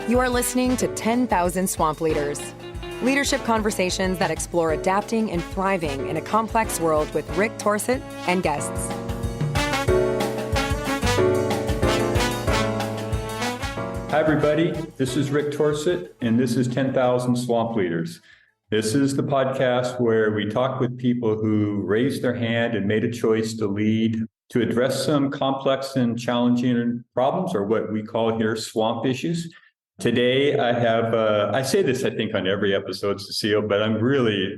You are listening to 10,000 Swamp Leaders. Leadership conversations that explore adapting and thriving in a complex world with Rick Torset and guests. Hi, everybody. This is Rick Torset, and this is 10,000 Swamp Leaders. This is the podcast where we talk with people who raised their hand and made a choice to lead, to address some complex and challenging problems, or what we call here swamp issues. Today, I have, I say this, I think, on every episode, Cecile, but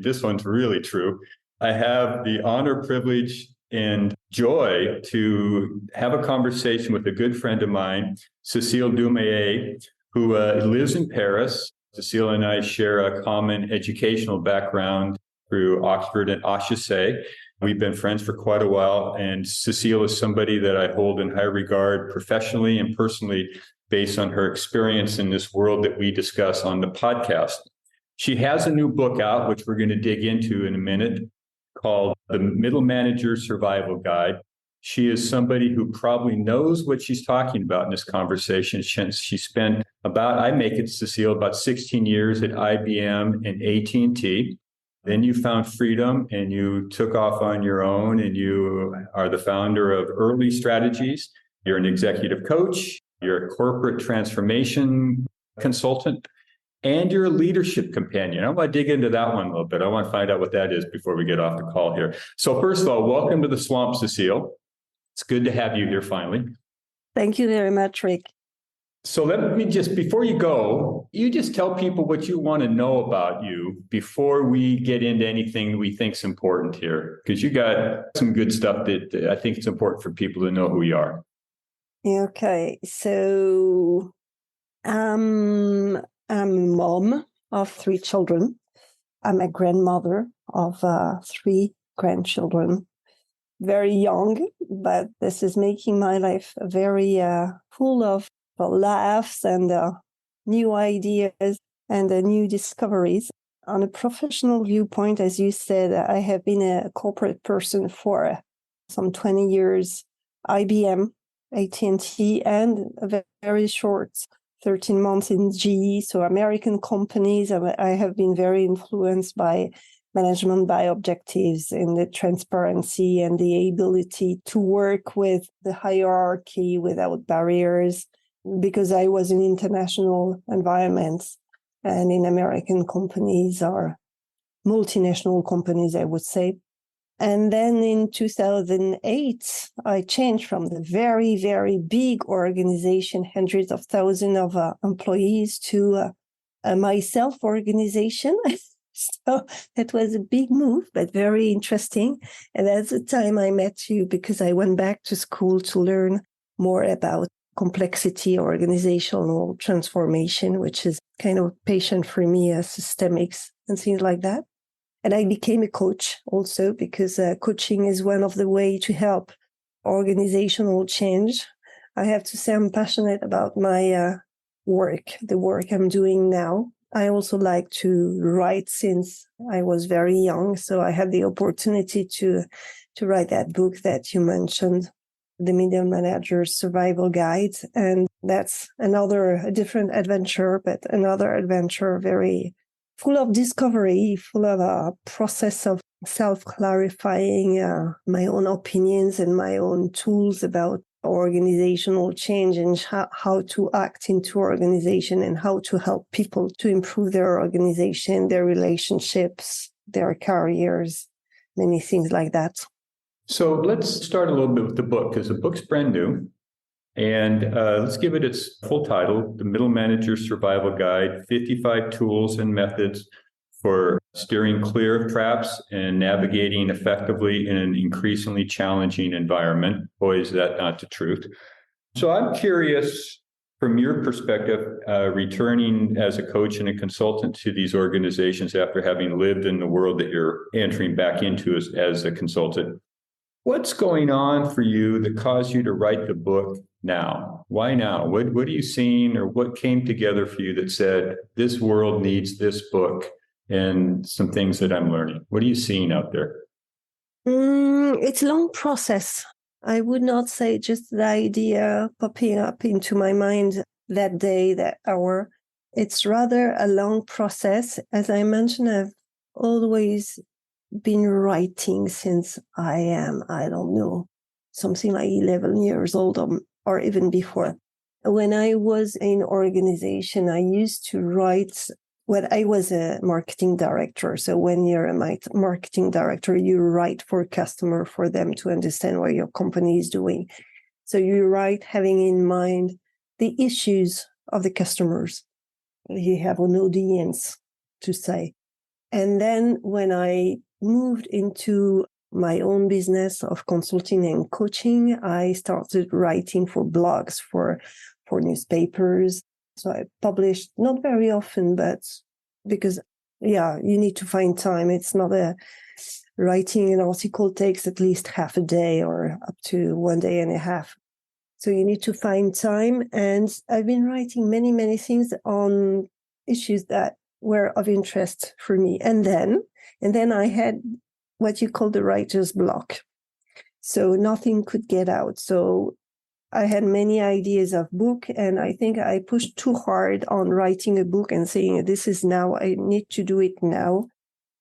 this one's really true. I have the honor, privilege, and joy to have a conversation with a good friend of mine, Cecile Dumais, who lives in Paris. Cecile and I share a common educational background through Oxford and HEC. We've been friends for quite a while, and Cecile is somebody that I hold in high regard professionally and personally based on her experience in this world that we discuss on the podcast. She has a new book out, which we're going to dig into in a minute, called The Middle Manager Survival Guide. She is somebody who probably knows what she's talking about in this conversation, since she spent I make it, Cecile, about 16 years at IBM and AT&T. Then you found freedom and you took off on your own, and you are the founder of Early Strategies. You're an executive coach. You're a corporate transformation consultant, and you're a leadership companion. I want to dig into that one a little bit. I want to find out what that is before we get off the call here. So first of all, welcome to the swamp, Cecile. It's good to have you here finally. Thank you very much, Rick. So let me just, before you go, you just tell people what you want to know about you before we get into anything we think is important here, because you got some good stuff that I think it's important for people to know who you are. Okay, so I'm a mom of 3 children. I'm a grandmother of 3 grandchildren. Very young, but this is making my life very full of laughs and new ideas and new discoveries. On a professional viewpoint, as you said, I have been a corporate person for some 20 years, IBM, AT&T, and a very short 13 months in GE, so American companies. I have been very influenced by management by objectives and the transparency and the ability to work with the hierarchy without barriers, because I was in international environments and in American companies or multinational companies, I would say. And then in 2008, I changed from the very, very big organization, hundreds of thousands of employees, to a myself organization. So that was a big move, but very interesting. And at the time I met you because I went back to school to learn more about complexity, organizational transformation, which is kind of passion for me, systemics and things like that. And I became a coach also because coaching is one of the ways to help organizational change. I have to say I'm passionate about my work, the work I'm doing now. I also like to write since I was very young. So I had the opportunity to write that book that you mentioned, The Middle Manager Survival Guide. And that's a different adventure, but another adventure very full of discovery, full of a process of self-clarifying my own opinions and my own tools about organizational change and how to act into organization and how to help people to improve their organization, their relationships, their careers, many things like that. So let's start a little bit with the book, because the book's brand new. And let's give it its full title, The Middle Manager Survival Guide, 55 Tools and Methods for Steering Clear of Traps and Navigating Effectively in an Increasingly Challenging Environment. Boy, is that not the truth. So I'm curious, from your perspective, returning as a coach and a consultant to these organizations after having lived in the world that you're entering back into as a consultant, what's going on for you that caused you to write the book now? Why now? What are you seeing, or what came together for you that said, this world needs this book and some things that I'm learning? What are you seeing out there? It's a long process. I would not say just the idea popping up into my mind that day, that hour. It's rather a long process. As I mentioned, I've always been writing since I am, I don't know, something like 11 years old or even before. When I was in organization, I used to write. Well, I was a marketing director. So when you're a marketing director, you write for a customer for them to understand what your company is doing. So you write having in mind the issues of the customers. You have an audience to say. And then when I moved into my own business of consulting and coaching, I started writing for blogs, for newspapers. So I published not very often, but because, you need to find time. It's not writing an article takes at least half a day or up to 1 day and a half. So you need to find time. And I've been writing many, many things on issues that were of interest for me. And then I had what you call the writer's block. So nothing could get out. So I had many ideas of book, and I think I pushed too hard on writing a book and saying, this is now, I need to do it now.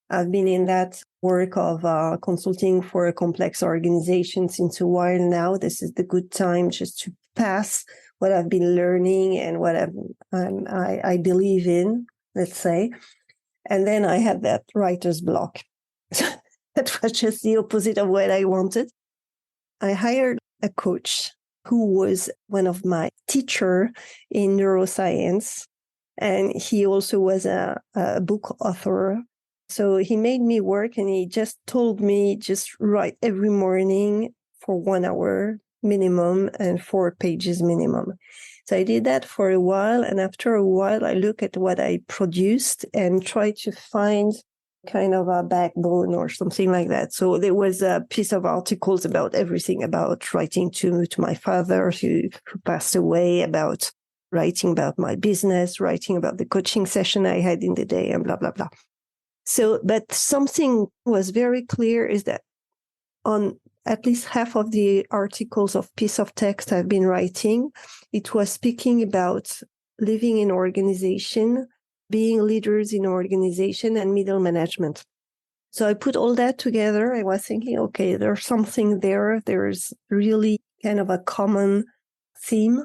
I've been in that work of consulting for a complex organization since a while now. This is the good time just to pass what I've been learning and what I believe in, let's say. And then I had that writer's block. That was just the opposite of what I wanted. I hired a coach who was one of my teacher in neuroscience. And he also was a book author. So he made me work, and he just told me just write every morning for 1 hour minimum and 4 pages minimum. So I did that for a while. And after a while, I look at what I produced and try to find kind of a backbone or something like that. So there was a piece of articles about everything, about writing to my father who passed away, about writing about my business, writing about the coaching session I had in the day, and blah, blah, blah. So, but something was very clear is that on at least half of the articles of piece of text I've been writing, it was speaking about living in organization, being leaders in organization, and middle management. So I put all that together. I was thinking, okay, there's something there. There's really kind of a common theme.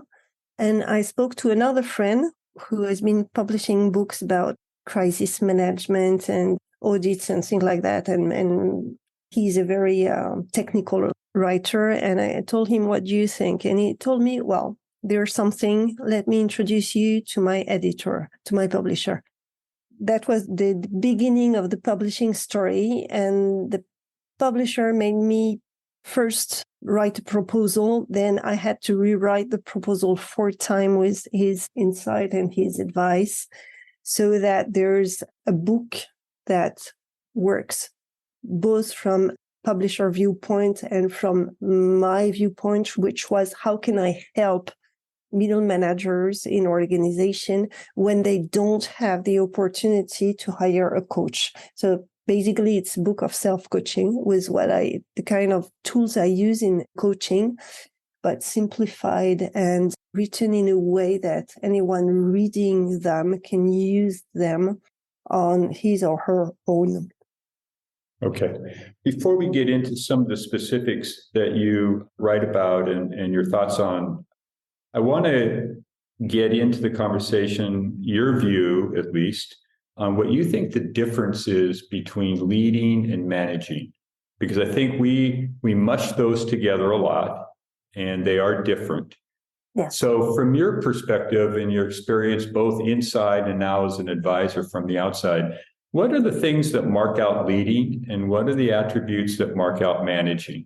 And I spoke to another friend who has been publishing books about crisis management and audits and things like that. And he's a very technical writer. And I told him, what do you think? And he told me, well, there's something. Let me introduce you to my editor, to my publisher. That was the beginning of the publishing story. And the publisher made me first write a proposal. Then I had to rewrite the proposal 4 times with his insight and his advice, so that there's a book that works both from publisher viewpoint and from my viewpoint, which was how can I help middle managers in organization when they don't have the opportunity to hire a coach. So basically, it's a book of self-coaching with the kind of tools I use in coaching, but simplified and written in a way that anyone reading them can use them on his or her own. Okay. Before we get into some of the specifics that you write about and your thoughts on, I want to get into the conversation, your view at least, on what you think the difference is between leading and managing. Because I think we mush those together a lot, and they are different. Yeah. So from your perspective and your experience, both inside and now as an advisor from the outside, what are the things that mark out leading and what are the attributes that mark out managing?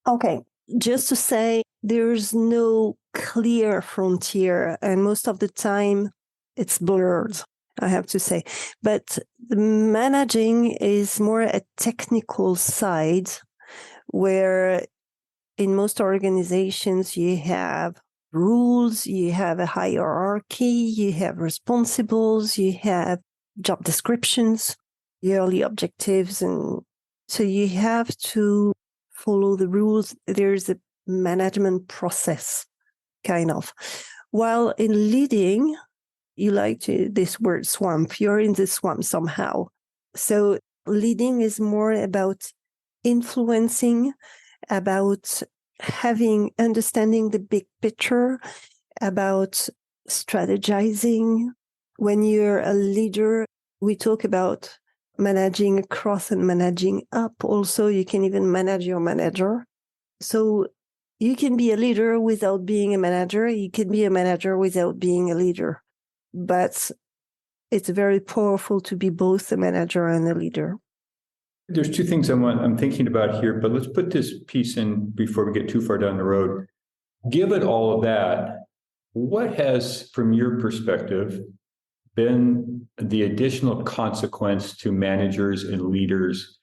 Okay. Just to say, there's no clear frontier, and most of the time it's blurred, I have to say. But the managing is more a technical side, where in most organizations you have rules, you have a hierarchy, you have responsibles, you have job descriptions, yearly objectives, and so you have to follow the rules. There's a management process, kind of. While in leading, you like this word swamp. You're in the swamp somehow. So leading is more about influencing, about understanding the big picture, about strategizing. When you're a leader, we talk about managing across and managing up. Also, you can even manage your manager. So you can be a leader without being a manager. You can be a manager without being a leader. But it's very powerful to be both a manager and a leader. There's two things I'm thinking about here, but let's put this piece in before we get too far down the road. Given all of that, what has, from your perspective, been the additional consequence to managers and leaders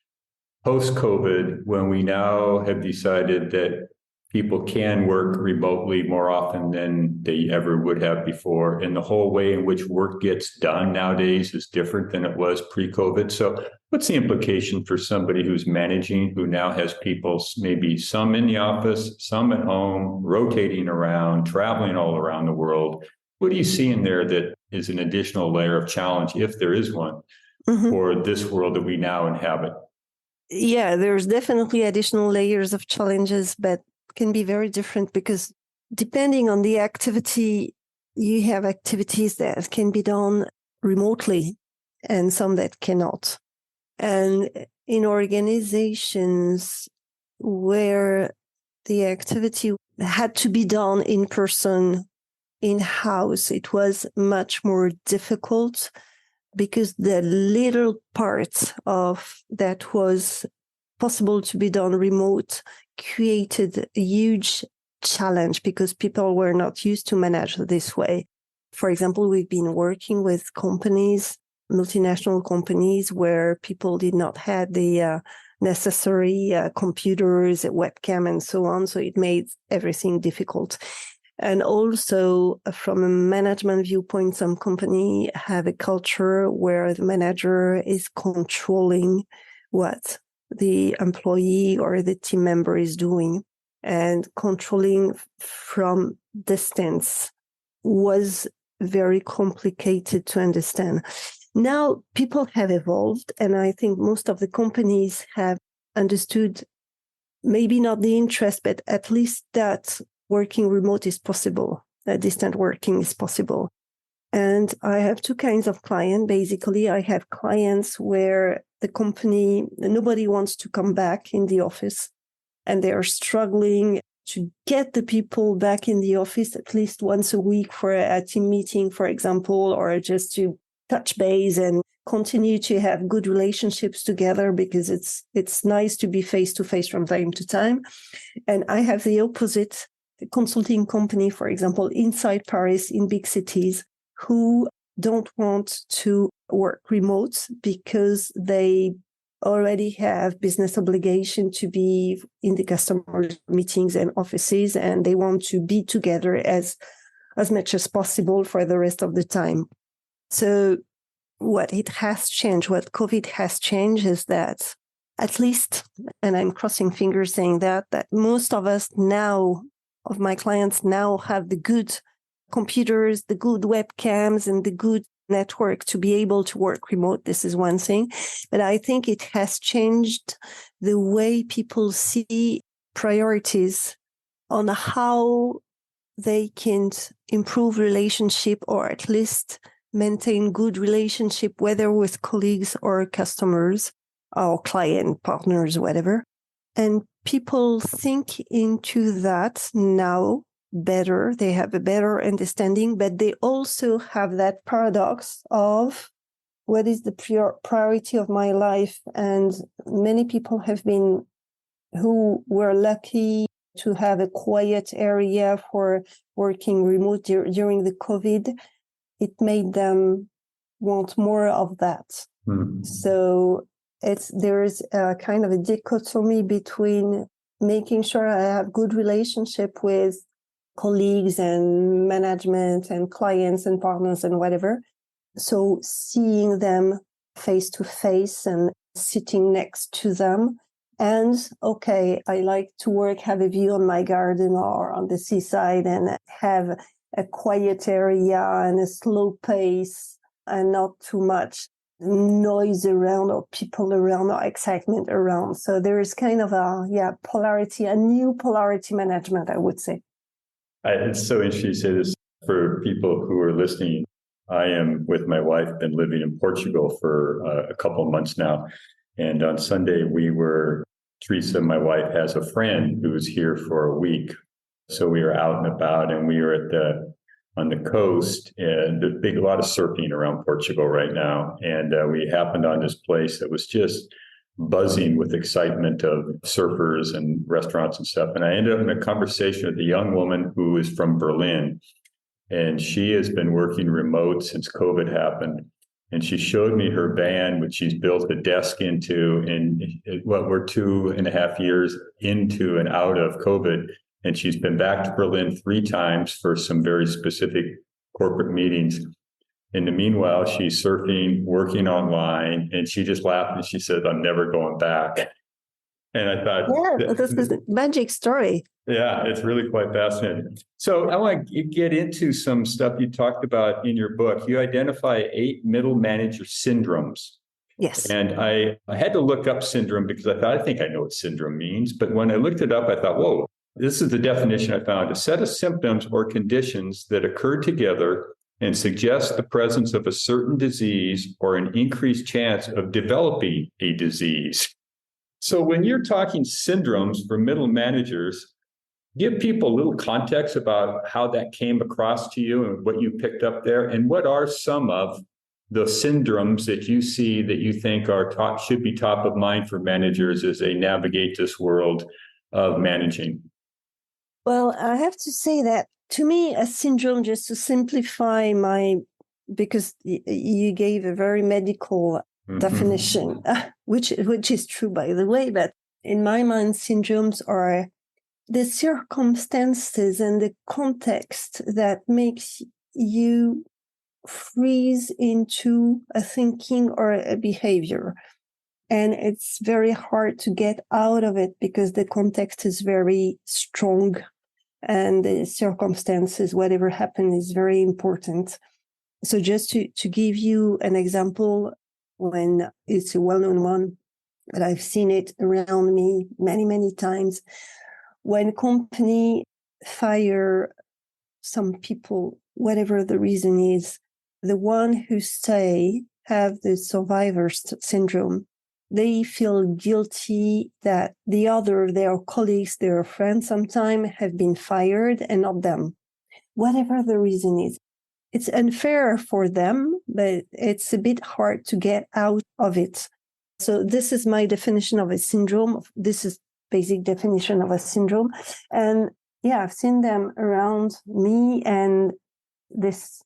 post-COVID when we now have decided that people can work remotely more often than they ever would have before, and the whole way in which work gets done nowadays is different than it was pre-COVID? So what's the implication for somebody who's managing, who now has people, maybe some in the office, some at home, rotating around, traveling all around the world? What do you see in there that is an additional layer of challenge, if there is one, for this world that we now inhabit? Yeah, there's definitely additional layers of challenges, but can be very different because depending on the activity, you have activities that can be done remotely and some that cannot. And in organizations where the activity had to be done in person, in-house, it was much more difficult because the little part of that was possible to be done remote created a huge challenge because people were not used to manage this way. For example, we've been working with companies, multinational companies, where people did not have the necessary computers, webcam, and so on. So it made everything difficult. And also from a management viewpoint, some companies have a culture where the manager is controlling what the employee or the team member is doing, and controlling from distance was very complicated to understand. Now people have evolved, and I think most of the companies have understood, maybe not the interest, but at least that working remote is possible, that distant working is possible. And I have two kinds of clients. Basically, I have clients where the company, nobody wants to come back in the office, and they are struggling to get the people back in the office at least once a week for a team meeting, for example, or just to touch base and continue to have good relationships together, because it's nice to be face to face from time to time. And I have the opposite, the consulting company, for example, inside Paris, in big cities, who don't want to work remote because they already have business obligation to be in the customer meetings and offices, and they want to be together as much as possible for the rest of the time. So what it has changed, what COVID has changed, is that at least, and I'm crossing fingers saying that most of us now, of my clients now, have the good computers, the good webcams, and the good network to be able to work remote. This is one thing. But I think it has changed the way people see priorities on how they can improve relationship, or at least maintain good relationship, whether with colleagues or customers or client partners, whatever. And people think into that now better. They have a better understanding, but they also have that paradox of what is the priority of my life. And many people who were lucky to have a quiet area for working remote during the COVID, it made them want more of that. Mm-hmm. So there is a kind of a dichotomy between making sure I have good relationship with colleagues and management and clients and partners and whatever. So seeing them face to face and sitting next to them. And okay, I like to have a view on my garden or on the seaside and have a quiet area and a slow pace and not too much noise around or people around or excitement around. So there is kind of polarity, a new polarity management, I would say. It's so interesting to say this for people who are listening. I am with my wife, been living in Portugal for a couple of months now. And on Sunday, Teresa, my wife, has a friend who's here for a week. So we were out and about, and we were on the coast, and a lot of surfing around Portugal right now. And we happened on this place that was just buzzing with excitement of surfers and restaurants and stuff. And I ended up in a conversation with a young woman who is from Berlin, and she has been working remote since COVID happened. And she showed me her van, which she's built a desk into, and we're 2.5 years into and out of COVID. And she's been back to Berlin 3 times for some very specific corporate meetings. In the meanwhile, she's surfing, working online, and she just laughed and she said, "I'm never going back." And I thought, yeah, this is a magic story. Yeah, it's really quite fascinating. So I want to get into some stuff you talked about in your book. You identify 8 middle manager syndromes. Yes. And I had to look up syndrome because I think I know what syndrome means. But when I looked it up, I thought, whoa, this is the definition I found: a set of symptoms or conditions that occur together and suggest the presence of a certain disease or an increased chance of developing a disease. So when you're talking syndromes for middle managers, give people a little context about how that came across to you and what you picked up there. And what are some of the syndromes that you see that you think should be top of mind for managers as they navigate this world of managing? Well, I have to say that to me, a syndrome, just to simplify because you gave a very medical definition, which is true, by the way, but in my mind, syndromes are the circumstances and the context that makes you freeze into a thinking or a behavior. And it's very hard to get out of it because the context is very strong and the circumstances, whatever happened, is very important. So just to give you an example, when it's a well-known one, but I've seen it around me many, many times, when company fire some people, whatever the reason is, the one who stay have the survivor's syndrome. They feel guilty that their colleagues, their friends sometimes have been fired and not them. Whatever the reason is. It's unfair for them, but it's a bit hard to get out of it. So this is my definition of a syndrome. This is basic definition of a syndrome. And yeah, I've seen them around me, and this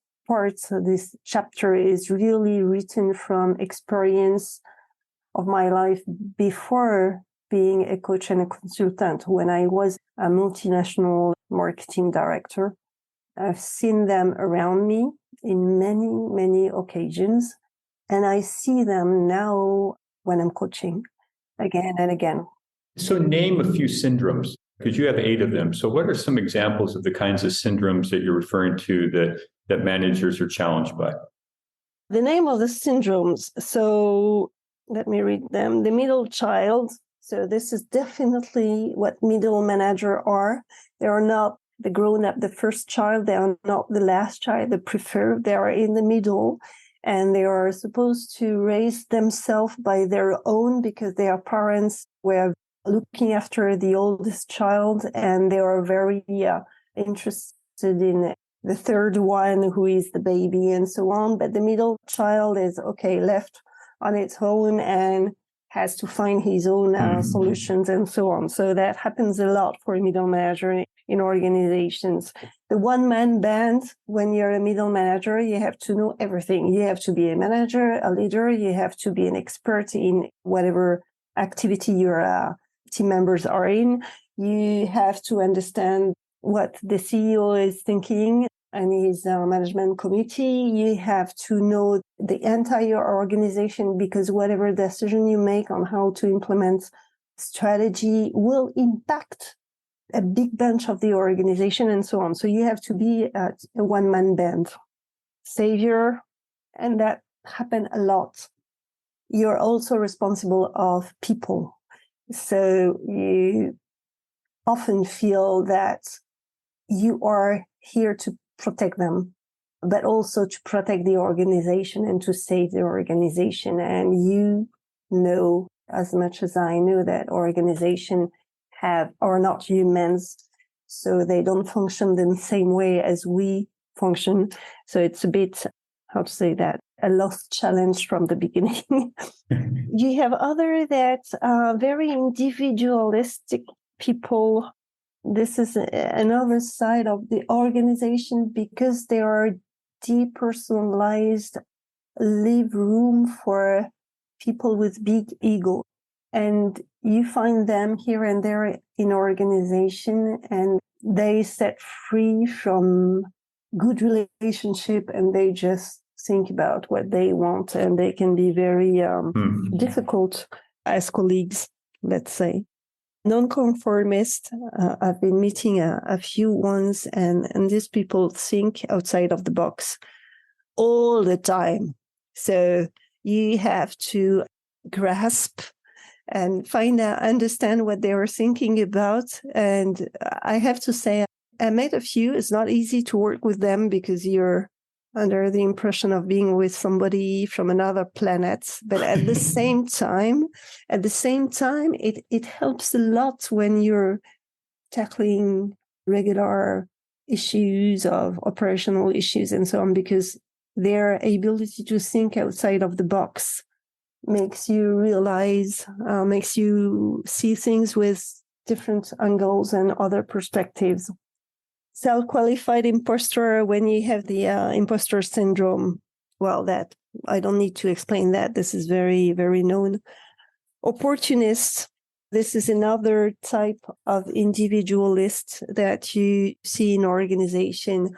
chapter is really written from experience of my life before being a coach and a consultant. When I was a multinational marketing director, I've seen them around me in many, many occasions, and I see them now when I'm coaching again and again. So name a few syndromes, because you have 8 of them. So what are some examples of the kinds of syndromes that you're referring to that managers are challenged by? The name of the syndromes, so let me read them. The middle child. So this is definitely what middle manager are. They are not the grown-up, the first child. They are not the last child, the preferred. They are in the middle, and they are supposed to raise themselves by their own because their parents were looking after the oldest child, and they are very interested in the third one, who is the baby, and so on. But the middle child is left on its own and has to find his own solutions and so on. So that happens a lot for a middle manager in organizations. The one-man band, when you're a middle manager, you have to know everything. You have to be a manager, a leader. You have to be an expert in whatever activity your team members are in. You have to understand what the CEO is thinking and his management committee. You have to know the entire organization, because whatever decision you make on how to implement strategy will impact a big bunch of the organization and so on. So you have to be a one-man band, savior, and that happened a lot. You're also responsible of people. So you often feel that you are here to protect them, but also to protect the organization and to save the organization. And you know, as much as I know, that organization are not humans, so they don't function the same way as we function. So it's a bit, how to say that, a lost challenge from the beginning. You have other that are very individualistic people. This is another side of the organization, because they are depersonalized, leave room for people with big ego. And you find them here and there in organization, and they set free from good relationship, and they just think about what they want, and they can be very difficult as colleagues, let's say. Nonconformist, I've been meeting a few ones, and these people think outside of the box all the time. So you have to grasp and understand what they are thinking about. And I have to say, I met a few. It's not easy to work with them because you're under the impression of being with somebody from another planet. But at the same time, it helps a lot when you're tackling regular issues of operational issues and so on, because their ability to think outside of the box makes you realize, makes you see things with different angles and other perspectives. Self-qualified imposter, when you have the imposter syndrome, well, that I don't need to explain that. This is very, very known. Opportunist, this is another type of individualist that you see in organization,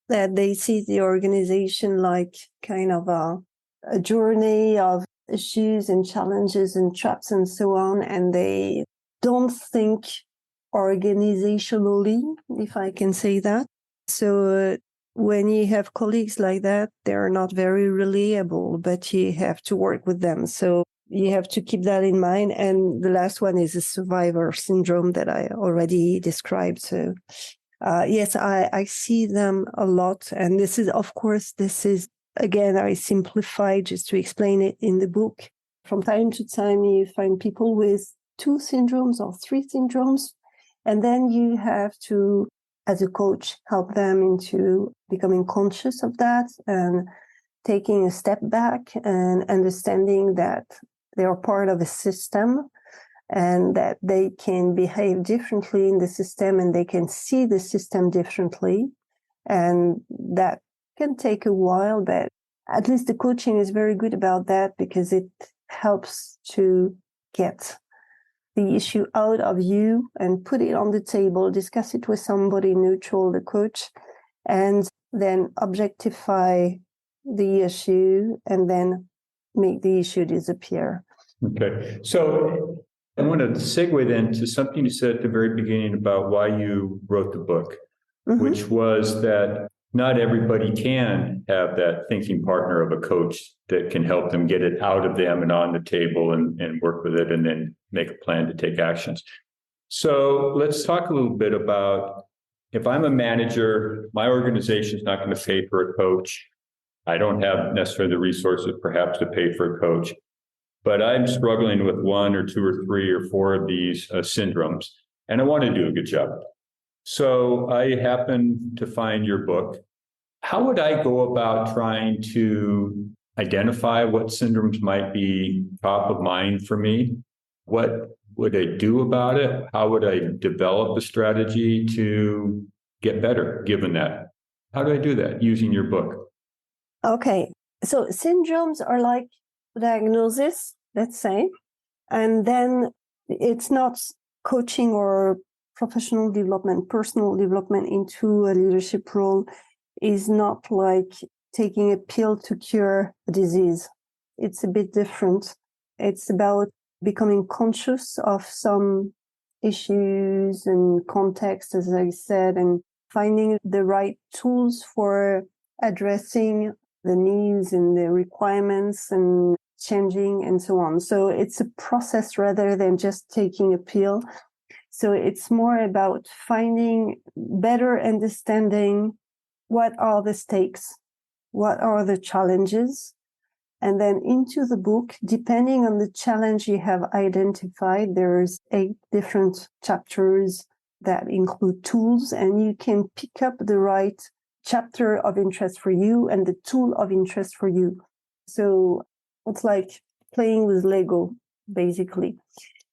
that they see the organization like kind of a journey of issues and challenges and traps and so on, and they don't think organizationally, if I can say that. So when you have colleagues like that, they're not very reliable, but you have to work with them. So you have to keep that in mind. And the last one is a survivor syndrome that I already described. So yes, I see them a lot. And this is, of course, again, I simplified just to explain it in the book. From time to time, you find people with 2 syndromes or 3 syndromes. And then you have to, as a coach, help them into becoming conscious of that and taking a step back and understanding that they are part of a system and that they can behave differently in the system and they can see the system differently. And that can take a while, but at least the coaching is very good about that, because it helps to get the issue out of you and put it on the table, discuss it with somebody neutral, the coach, and then objectify the issue and then make the issue disappear. Okay. So I want to segue then to something you said at the very beginning about why you wrote the book, which was that not everybody can have that thinking partner of a coach that can help them get it out of them and on the table and work with it and then make a plan to take actions. So let's talk a little bit about, if I'm a manager, my organization is not going to pay for a coach. I don't have necessarily the resources perhaps to pay for a coach, but I'm struggling with 1 or 2 or 3 or 4 of these syndromes, and I want to do a good job. So I happen to find your book. How would I go about trying to identify what syndromes might be top of mind for me? What would I do about it? How would I develop a strategy to get better given that? How do I do that using your book? Okay. So syndromes are like diagnosis, let's say, and then it's not coaching or professional development, personal development into a leadership role is not like taking a pill to cure a disease. It's a bit different. It's about becoming conscious of some issues and context, as I said, and finding the right tools for addressing the needs and the requirements and changing and so on. So it's a process rather than just taking a pill. So it's more about finding better understanding what are the stakes, what are the challenges, and then into the book, depending on the challenge you have identified, there's 8 different chapters that include tools, and you can pick up the right chapter of interest for you and the tool of interest for you. So it's like playing with Lego, basically.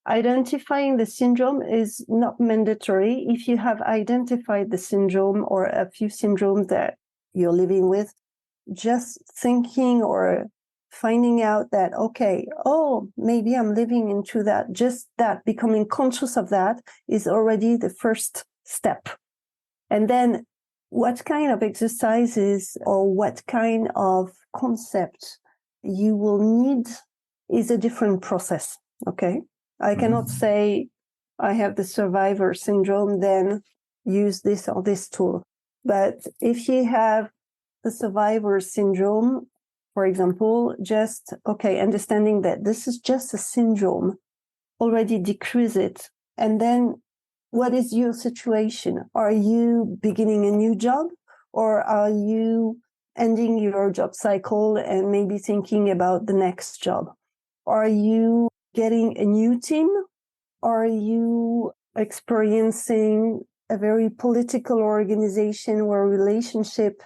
Identifying the syndrome is not mandatory. If you have identified the syndrome or a few syndromes that you're living with, just thinking or finding out that, okay, oh, maybe I'm living into that, just that, becoming conscious of that is already the first step. And then what kind of exercises or what kind of concept you will need is a different process, okay? I cannot say I have the survivor syndrome, then use this or this tool. But if you have the survivor syndrome, for example, just, okay, understanding that this is just a syndrome, already decrease it. And then what is your situation? Are you beginning a new job, or are you ending your job cycle and maybe thinking about the next job? Are you getting a new team? Are you experiencing a very political organization where relationship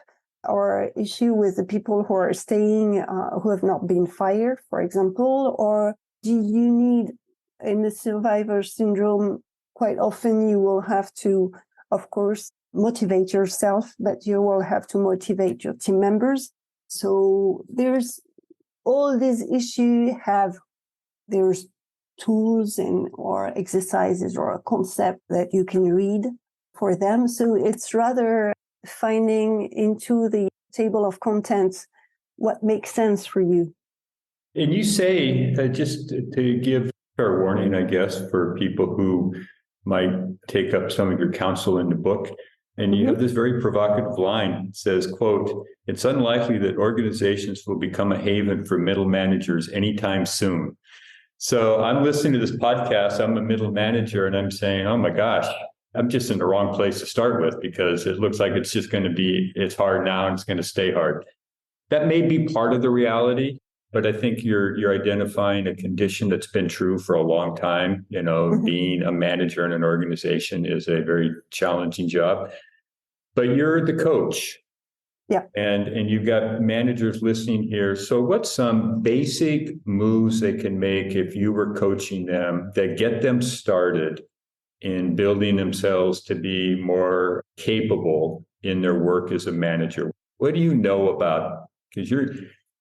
or issue with the people who are staying, who have not been fired, for example? Or do you need, in the survivor syndrome, quite often you will have to, of course, motivate yourself, but you will have to motivate your team members. So there's all these issues there's tools and or exercises or a concept that you can read for them. So it's rather finding into the table of contents what makes sense for you. And you say, just to give fair warning, I guess, for people who might take up some of your counsel in the book, and you have this very provocative line. It says, quote, "It's unlikely that organizations will become a haven for middle managers anytime soon." So I'm listening to this podcast. I'm a middle manager, and I'm saying, oh my gosh, I'm just in the wrong place to start with, because it looks like it's just going to be, it's hard now and it's going to stay hard. That may be part of the reality, but I think you're identifying a condition that's been true for a long time. You know, being a manager in an organization is a very challenging job, but you're the coach. Yeah. And you've got managers listening here. So what's some basic moves they can make if you were coaching them that get them started in building themselves to be more capable in their work as a manager? What do you know about? Because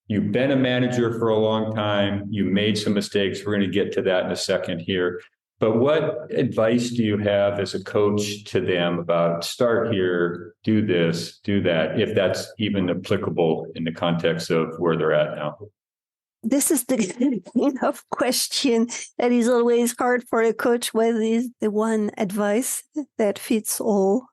you've been a manager for a long time. You made some mistakes. We're going to get to that in a second here. But what advice do you have as a coach to them about start here, do this, do that, if that's even applicable in the context of where they're at now? This is the kind of question that is always hard for a coach. What is the one advice that fits all?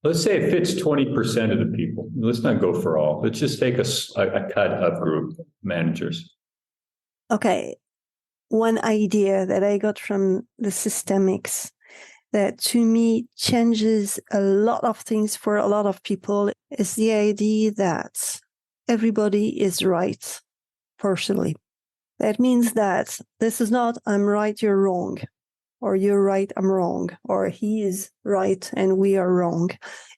Let's say it fits 20% of the people. Let's not go for all. Let's just take a cut of group managers. Okay. One idea that I got from the systemics that to me changes a lot of things for a lot of people is the idea that everybody is right partially. That means that this is not I'm right, you're wrong, or you're right, I'm wrong, or he is right and we are wrong.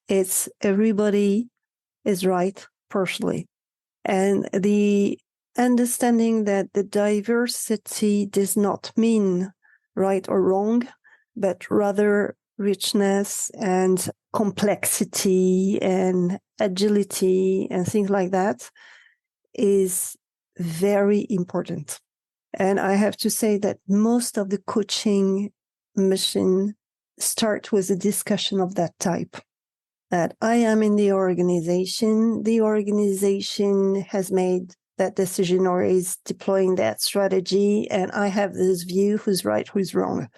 It's everybody is right partially. And the understanding that the diversity does not mean right or wrong, but rather richness and complexity and agility and things like that is very important. And I have to say that most of the coaching mission start with a discussion of that type. That I am in the organization has made that decision or is deploying that strategy, and I have this view, who's right, who's wrong.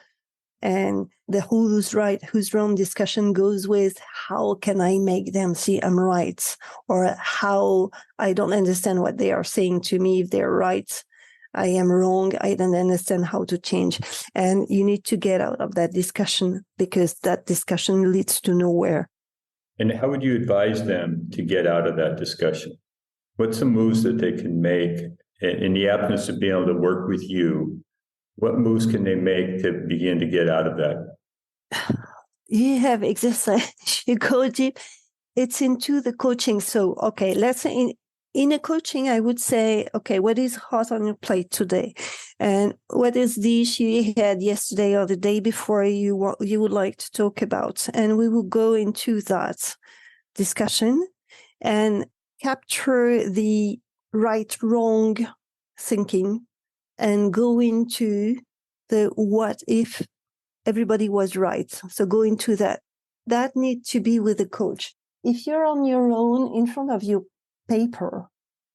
And the who's right, who's wrong discussion goes with how can I make them see I'm right, or how I don't understand what they are saying to me. If they're right, I am wrong. I don't understand how to change. And you need to get out of that discussion, because that discussion leads to nowhere. And how would you advise them to get out of that discussion? What's some moves that they can make in the absence of being able to work with you? What moves can they make to begin to get out of that? You have exercise, you go deep. It's into the coaching. So, okay, let's say in a coaching, I would say, okay, what is hot on your plate today? And what is the issue you had yesterday or the day before you would like to talk about? And we will go into that discussion and capture the right, wrong thinking and go into the what if everybody was right. So go into that. That needs to be with a coach. If you're on your own in front of your paper,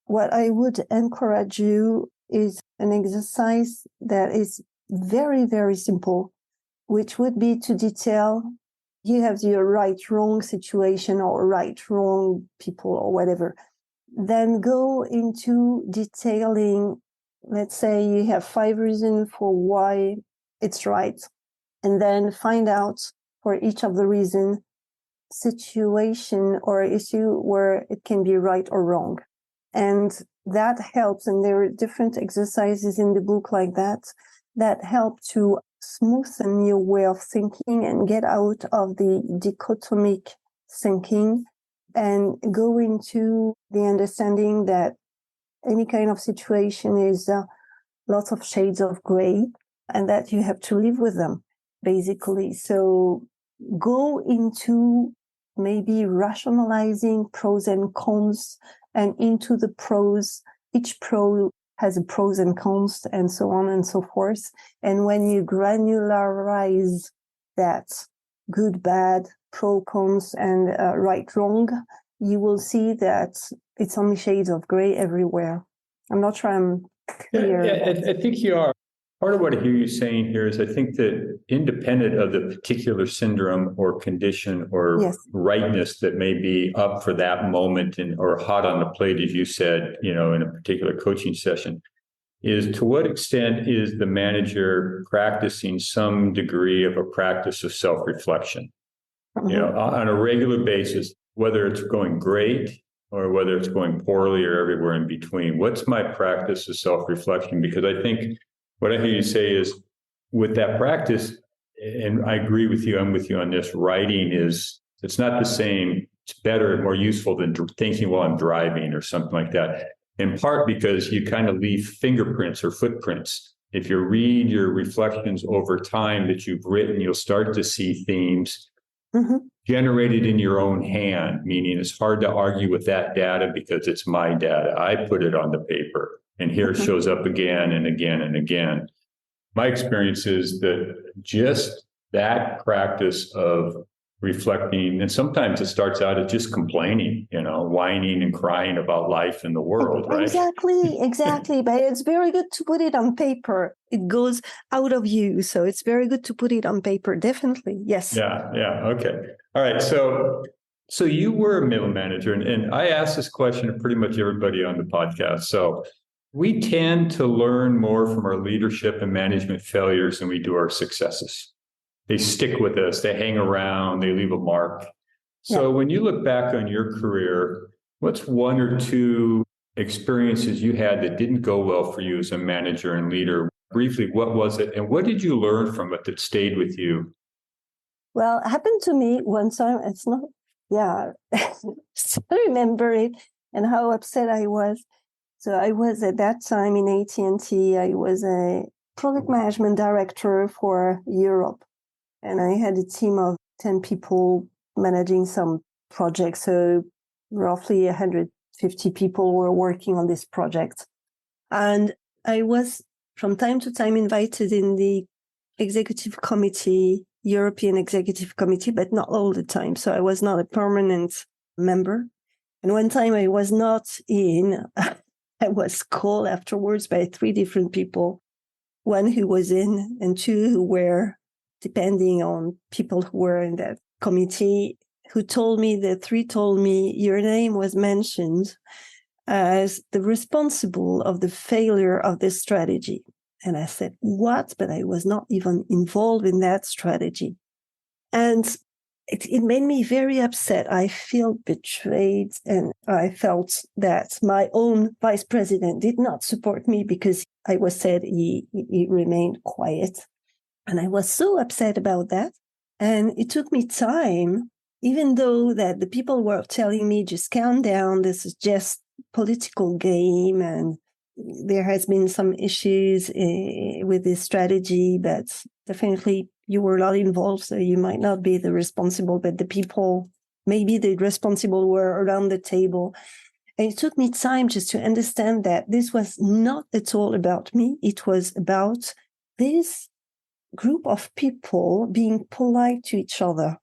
what I would encourage you is an exercise that is very, very simple, which would be to detail. You have your right, wrong situation or right, wrong people or whatever. Then go into detailing. Let's say you have 5 reasons for why it's right. And then find out for each of the reasons, situation or issue where it can be right or wrong. And that helps. And there are different exercises in the book like that help to smoothen your way of thinking and get out of the dichotomic thinking and go into the understanding that any kind of situation is lots of shades of gray and that you have to live with them, basically. So go into maybe rationalizing pros and cons and into the pros. Each pro has a pros and cons and so on and so forth. And when you granularize that good, bad, pro, cons, and right, wrong, you will see that it's only shades of gray everywhere. I'm not sure I'm clear. Yeah, I think you are. Part of what I hear you saying here is I think that independent of the particular syndrome or condition or Yes. rightness that may be up for that moment or hot on the plate, as you said, in a particular coaching session, is to what extent is the manager practicing some degree of a practice of self-reflection, on a regular basis, whether it's going great or whether it's going poorly or everywhere in between. What's my practice of self-reflection? Because I think what I hear you say is with that practice, and I agree with you, I'm with you on this, writing it's not the same, it's better and more useful than thinking while I'm driving or something like that. In part because you kind of leave fingerprints or footprints. If you read your reflections over time that you've written, you'll start to see themes generated in your own hand, meaning it's hard to argue with that data because it's my data. I put it on the paper. And here it shows up again and again and again. My experience is that just that practice of reflecting, and sometimes it starts out as just complaining, whining and crying about life in the world, right? Exactly. But it's very good to put it on paper. It goes out of you. So it's very good to put it on paper. Definitely. Yes. Yeah. Okay. All right. So you were a middle manager, and I asked this question to pretty much everybody on the podcast. So we tend to learn more from our leadership and management failures than we do our successes. They stick with us, they hang around, they leave a mark. So when you look back on your career, what's one or two experiences you had that didn't go well for you as a manager and leader? Briefly, what was it? And what did you learn from it that stayed with you? Well, it happened to me one time. It's not, I remember it and how upset I was. So I was at that time in AT&T, I was a product management director for Europe. And I had a team of 10 people managing some projects. So roughly 150 people were working on this project. And I was from time to time invited in the executive committee, European executive committee, but not all the time. So I was not a permanent member. And one time I was not in, I was called afterwards by 3 different people, one who was in and 2 who were depending on people who were in that committee, who told me, the three told me, your name was mentioned as the responsible of the failure of this strategy. And I said, what? But I was not even involved in that strategy. And it made me very upset. I feel betrayed, and I felt that my own vice president did not support me because I was said he remained quiet. And I was so upset about that. And it took me time, even though that the people were telling me, just calm down, this is just political game, and there has been some issues with this strategy, but definitely you were not involved, so you might not be the responsible, but the people, maybe the responsible, were around the table. And it took me time just to understand that this was not at all about me. It was about this group of people being polite to each other.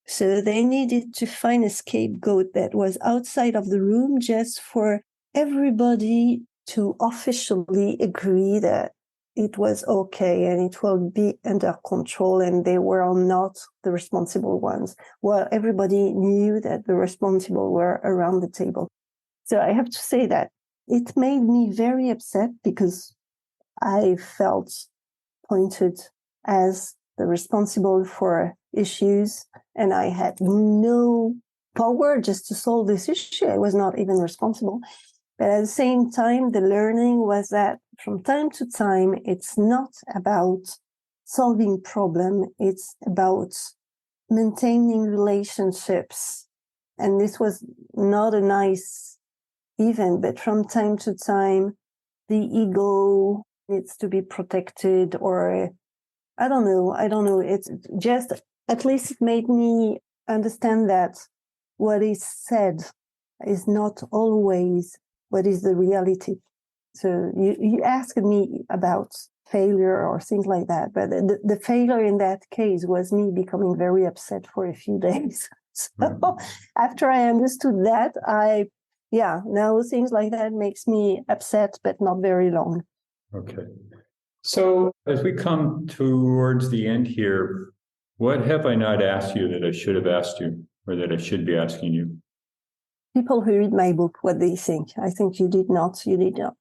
So they needed to find a scapegoat that was outside of the room just for everybody to officially agree that it was okay and it will be under control and they were not the responsible ones. Well, everybody knew that the responsible were around the table. So I have to say that it made me very upset because I felt pointed as the responsible for issues, and I had no power just to solve this issue. I was not even responsible. But at the same time, the learning was that from time to time, it's not about solving problem, it's about maintaining relationships. And this was not a nice event, but from time to time, the ego needs to be protected, or I don't know. It's just, at least it made me understand that what is said is not always what is the reality. So you asked me about failure or things like that, but the failure in that case was me becoming very upset for a few days. So after I understood that, now things like that makes me upset, but not very long. Okay. So as we come towards the end here, what have I not asked you that I should have asked you, or that I should be asking you? People who read my book, what they think. I think you did not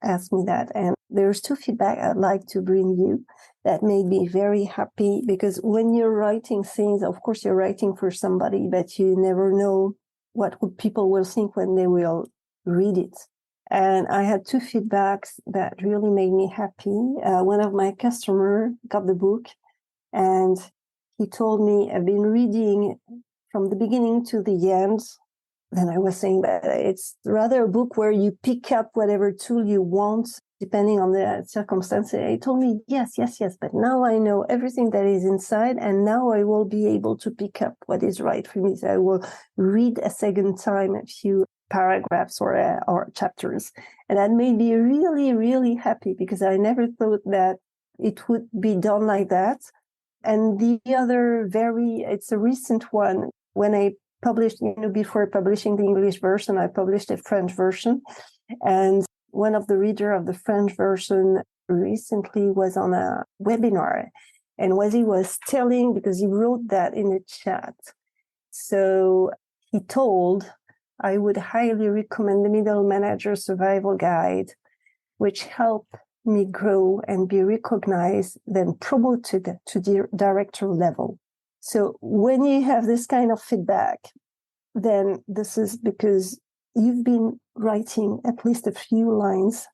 ask me that. And there's two feedback I'd like to bring you that made me very happy, because when you're writing things, of course you're writing for somebody, but you never know what people will think when they will read it. And I had two feedbacks that really made me happy. One of my customers got the book and he told me, I've been reading from the beginning to the end. Then I was saying that it's rather a book where you pick up whatever tool you want, depending on the circumstances. He told me, yes, but now I know everything that is inside, and now I will be able to pick up what is right for me. So I will read a second time a few paragraphs or chapters. And that made me really, really happy, because I never thought that it would be done like that. And the other it's a recent one. When I published, before publishing the English version, I published a French version. And one of the reader of the French version recently was on a webinar. And what he was telling, because he wrote that in the chat. So he told, I would highly recommend the Middle Manager Survival Guide, which helped me grow and be recognized, then promoted to the director level. So when you have this kind of feedback, then this is because you've been writing at least a few lines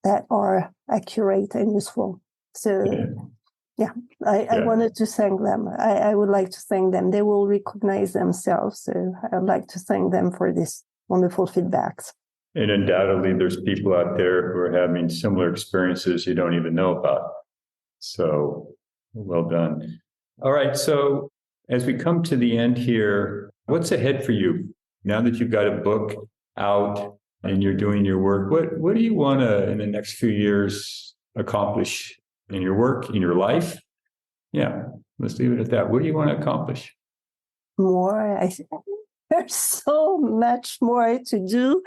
that are accurate and useful. So I wanted to thank them. I would like to thank them. They will recognize themselves. So I'd like to thank them for this wonderful feedbacks. And undoubtedly, there's people out there who are having similar experiences you don't even know about. So well done. All right. So as we come to the end here, what's ahead for you now that you've got a book out and you're doing your work? What do you want to, in the next few years, accomplish in your work, in your life? Yeah, let's leave it at that. What do you want to accomplish? More. There's so much more to do.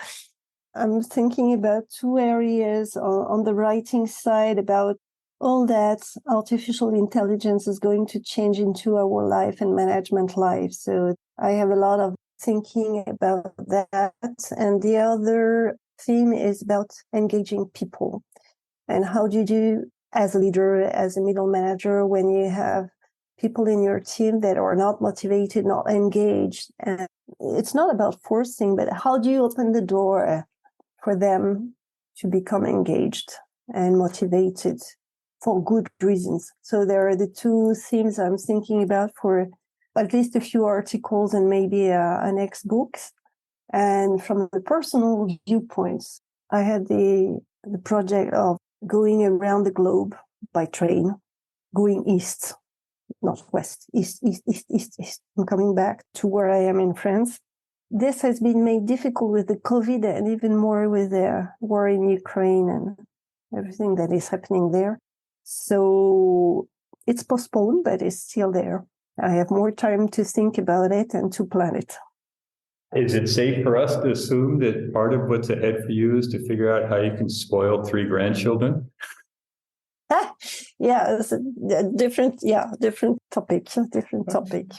I'm thinking about two areas on the writing side, about all that artificial intelligence is going to change into our life and management life. So I have a lot of thinking about that. And the other theme is about engaging people. And how do you do as a leader, as a middle manager, when you have people in your team that are not motivated, not engaged? And it's not about forcing, but how do you open the door for them to become engaged and motivated for good reasons? So there are the two themes I'm thinking about for at least a few articles and maybe a next book. And from the personal viewpoints, I had the project of going around the globe by train, going east, not west, east. I'm coming back to where I am in France. This has been made difficult with the COVID and even more with the war in Ukraine and everything that is happening there. So it's postponed, but it's still there. I have more time to think about it and to plan it. Is it safe for us to assume that part of what's ahead for you is to figure out how you can spoil 3 grandchildren? Yeah, it's a different topic.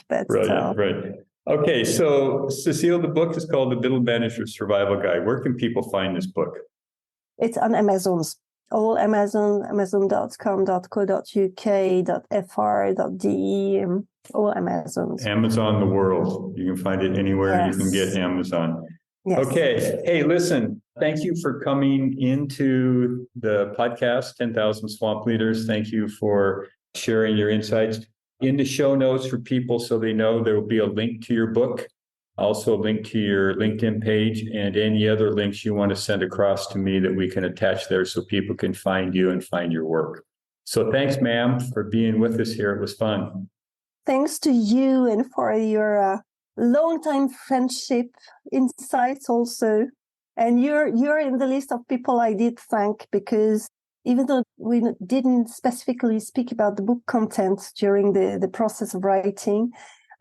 But Right. Okay, so Cecile, the book is called The Middle Manager's Survival Guide. Where can people find this book? It's on Amazon's. All Amazon, amazon.com.co.uk, .fr.de, all Amazon's. Amazon the world. You can find it anywhere you can get Amazon. Yes. Okay. Hey, listen, thank you for coming into the podcast, 10,000 Swamp Leaders. Thank you for sharing your insights. In the show notes for people so they know, there will be a link to your book, also a link to your LinkedIn page, and any other links you want to send across to me that we can attach there so people can find you and find your work. So thanks, ma'am, for being with us here. It was fun. Thanks to you and for your long-time friendship, insights also. And you're in the list of people I did thank, because even though we didn't specifically speak about the book content during the process of writing,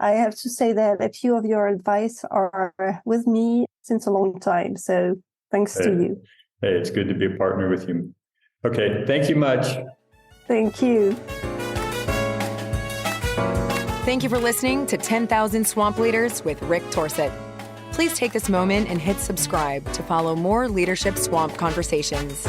I have to say that a few of your advice are with me since a long time. So thanks to you. Hey, it's good to be a partner with you. Okay, thank you much. Thank you. Thank you for listening to 10,000 Swamp Leaders with Rick Torset. Please take this moment and hit subscribe to follow more Leadership Swamp conversations.